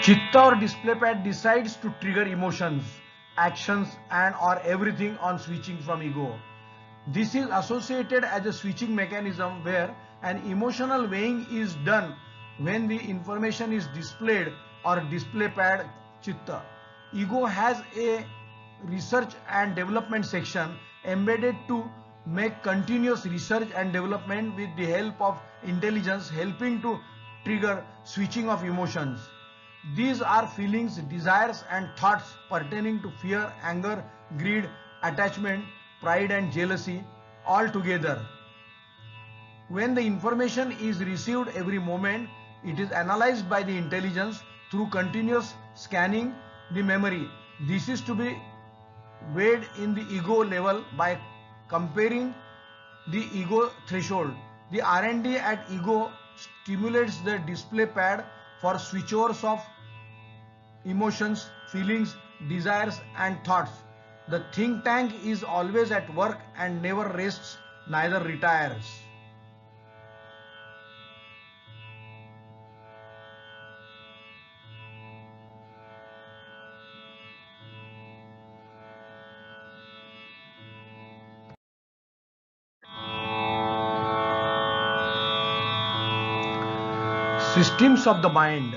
Chitta or display pad decides to trigger emotions, actions and or everything on switching from ego. This is associated as a switching mechanism where an emotional weighing is done when the information is displayed or display pad chitta. Ego has a research and development section embedded to make continuous research and development with the help of intelligence, helping to trigger switching of emotions. These are feelings, desires and thoughts pertaining to fear, anger, greed, attachment, pride and jealousy all together. When the information is received every moment, it is analyzed by the intelligence through continuous scanning the memory. This is to be weighed in the ego level by comparing the ego threshold. The R&D at ego stimulates the display pad for switchovers of emotions, feelings, desires and thoughts. The think tank is always at work and never rests, neither retires. Systems of the mind.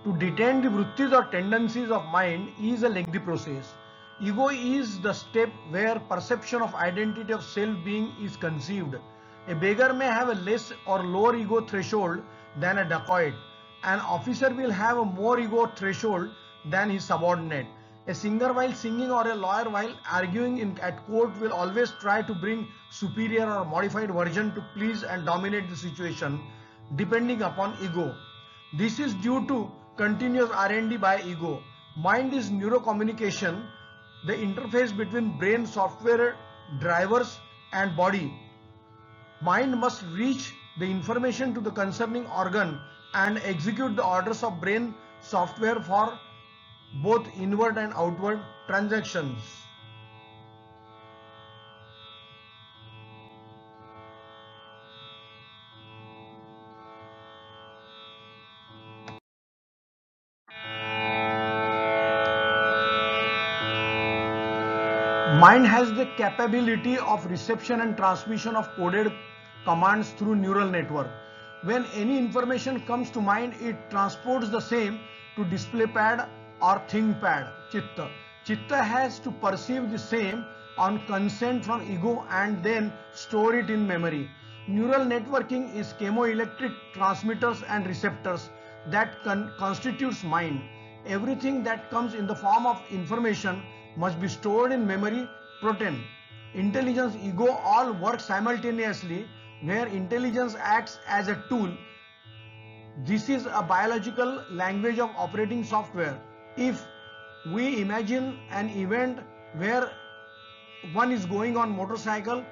To detain the vrittis or tendencies of mind is a lengthy process. Ego is the step where perception of identity of self-being is conceived. A beggar may have a less or lower ego threshold than a dacoit. An officer will have a more ego threshold than his subordinate. A singer while singing or a lawyer while arguing at court will always try to bring superior or modified version to please and dominate the situation depending upon ego. This is due to continuous R&D by ego. Mind is neurocommunication, the interface between brain software drivers and body. Mind must reach the information to the concerning organ and execute the orders of brain software for both inward and outward transactions. Mind has the capability of reception and transmission of coded commands through neural network. When any information comes to mind, it transports the same to display pad or think pad, chitta. Chitta has to perceive the same on consent from ego and then store it in memory. Neural networking is chemoelectric transmitters and receptors that constitutes mind. Everything that comes in the form of information must be stored in memory protein. Intelligence, ego all work simultaneously where intelligence acts as a tool. This is a biological language of operating software. If we imagine an event where one is going on motorcycle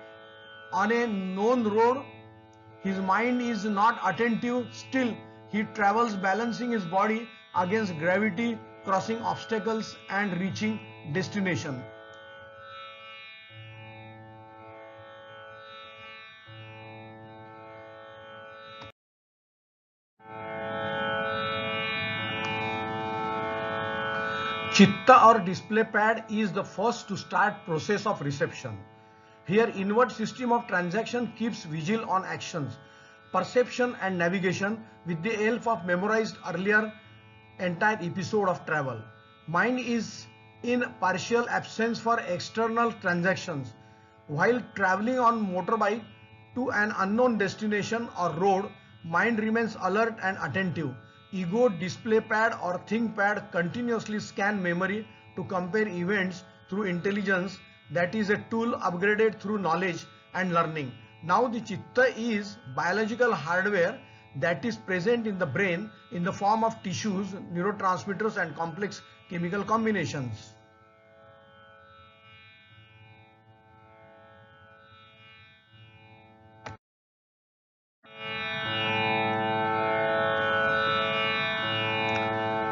on a known road, his mind is not attentive, still he travels balancing his body against gravity, crossing obstacles and reaching destination. Chitta or display pad is the first to start process of reception. Here inward system of transaction keeps vigil on actions, perception and navigation with the help of memorized earlier entire episode of travel. Mind is in partial absence for external transactions. While traveling on motorbike to an unknown destination or road, mind remains alert and attentive. Ego, display pad or think pad continuously scan memory to compare events through intelligence, that is a tool upgraded through knowledge and learning. Now the chitta is biological hardware that is present in the brain in the form of tissues, neurotransmitters and complex chemical combinations.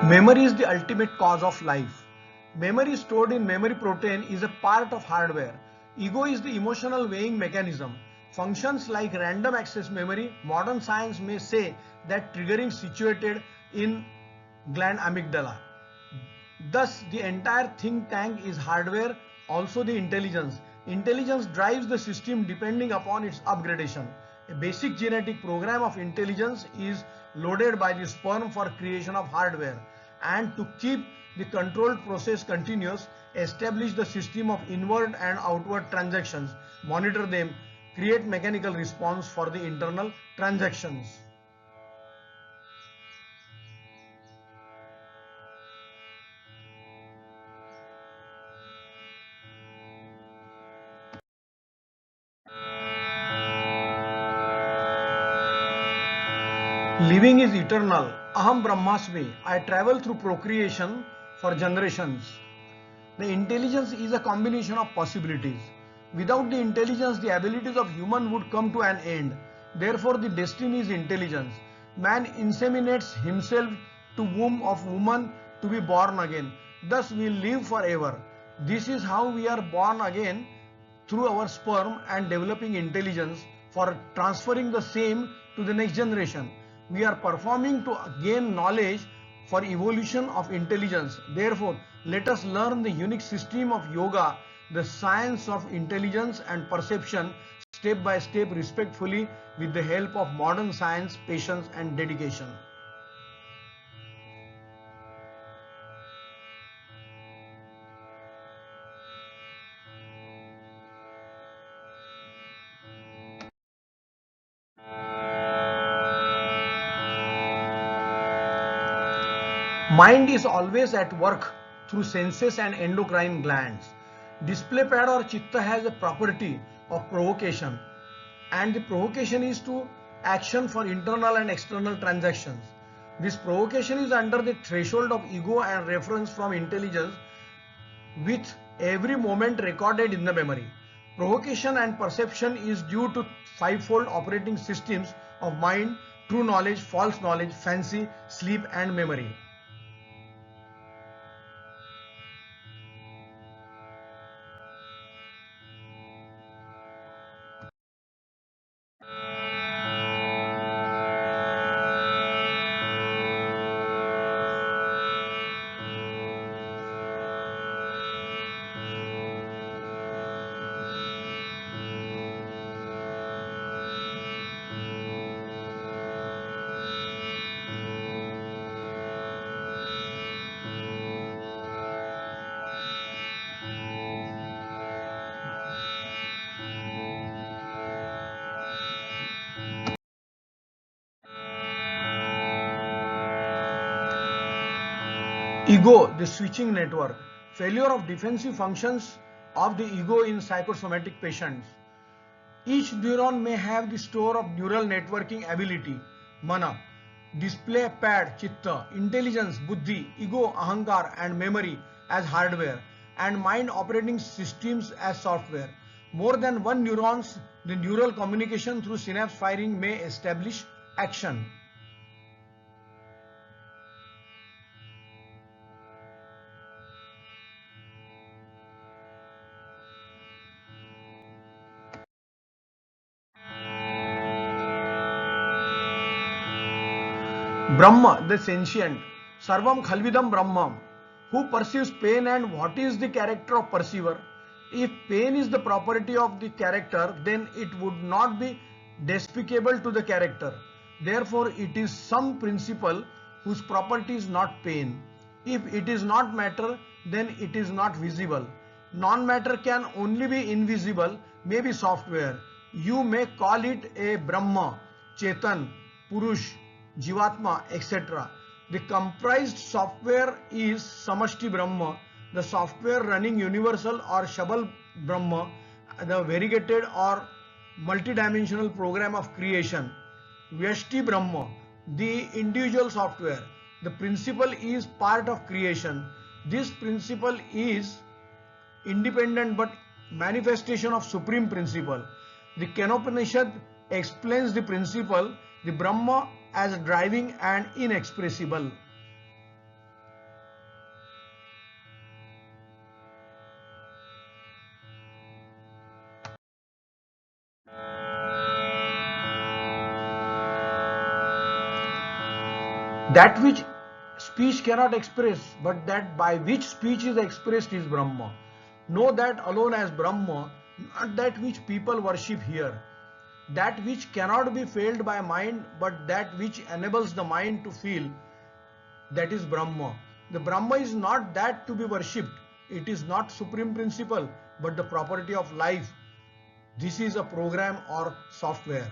Memory is the ultimate cause of life. Memory stored in memory protein is a part of hardware. Ego is the emotional weighing mechanism. Functions like random access memory, modern science may say that triggering situated in gland amygdala. Thus, the entire think tank is hardware, also the intelligence. Intelligence drives the system depending upon its upgradation. A basic genetic program of intelligence is loaded by the sperm for creation of hardware, and to keep the controlled process continuous, establish the system of inward and outward transactions, monitor them, create mechanical response for the internal transactions. Living is eternal. Aham Brahmasmi. I travel through procreation for generations. The intelligence is a combination of possibilities. Without the intelligence, the abilities of human would come to an end. Therefore, the destiny is intelligence. Man inseminates himself to womb of woman to be born again. Thus, we live forever. This is how we are born again, through our sperm and developing intelligence for transferring the same to the next generation. We are performing to gain knowledge for evolution of intelligence. Therefore, let us learn the unique system of yoga, the science of intelligence and perception, step by step, respectfully, with the help of modern science, patience and dedication. Mind is always at work through senses and endocrine glands. Display pad or chitta has a property of provocation, and the provocation is to action for internal and external transactions. This provocation is under the threshold of ego and reference from intelligence, with every moment recorded in the memory. Provocation and perception is due to fivefold operating systems of mind: true knowledge, false knowledge, fancy, sleep and memory. Ego, the switching network. Failure of defensive functions of the ego in psychosomatic patients. Each neuron may have the store of neural networking ability, mana, display pad, chitta, intelligence, buddhi, ego, ahankar and memory as hardware, and mind operating systems as software. More than one neurons, the neural communication through synapse firing may establish action. Brahma, the sentient, Sarvam Khalvidam Brahmam, who perceives pain, and what is the character of perceiver? If pain is the property of the character, then it would not be despicable to the character. Therefore, it is some principle whose property is not pain. If it is not matter, then it is not visible. Non-matter can only be invisible, may be software. You may call it a Brahma, Chetan, Purush, Jivatma, etc. The comprised software is Samashti Brahma, the software running universal or Shabal Brahma, the variegated or multidimensional program of creation. Vyashti Brahma, the individual software. The principle is part of creation. This principle is independent but manifestation of supreme principle. The Kenopanishad explains the principle, the Brahma, as driving and inexpressible. That which speech cannot express, but that by which speech is expressed is Brahma. Know that alone as Brahma, not that which people worship here. That which cannot be felt by mind, but that which enables the mind to feel, that is Brahma. The Brahma is not that to be worshipped. It is not supreme principle, but the property of life. This is a program or software.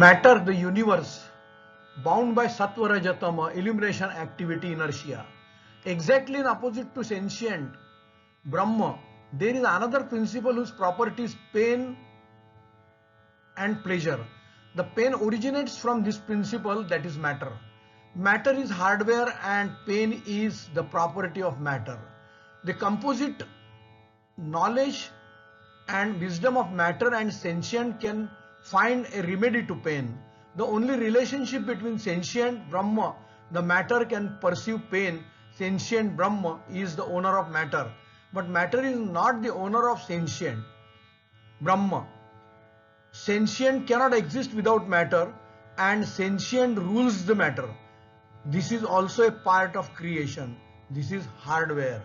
Matter, the universe, bound by sattva rajatama, illumination, activity, inertia. Exactly in opposite to sentient Brahma, there is another principle whose property is pain and pleasure. The pain originates from this principle, that is matter. Matter is hardware and pain is the property of matter. The composite knowledge and wisdom of matter and sentient can find a remedy to pain. The only relationship between sentient Brahma, the matter can perceive pain. Sentient Brahma is the owner of matter, but matter is not the owner of sentient Brahma. Sentient cannot exist without matter, and sentient rules the matter. This is also a part of creation. This is hardware.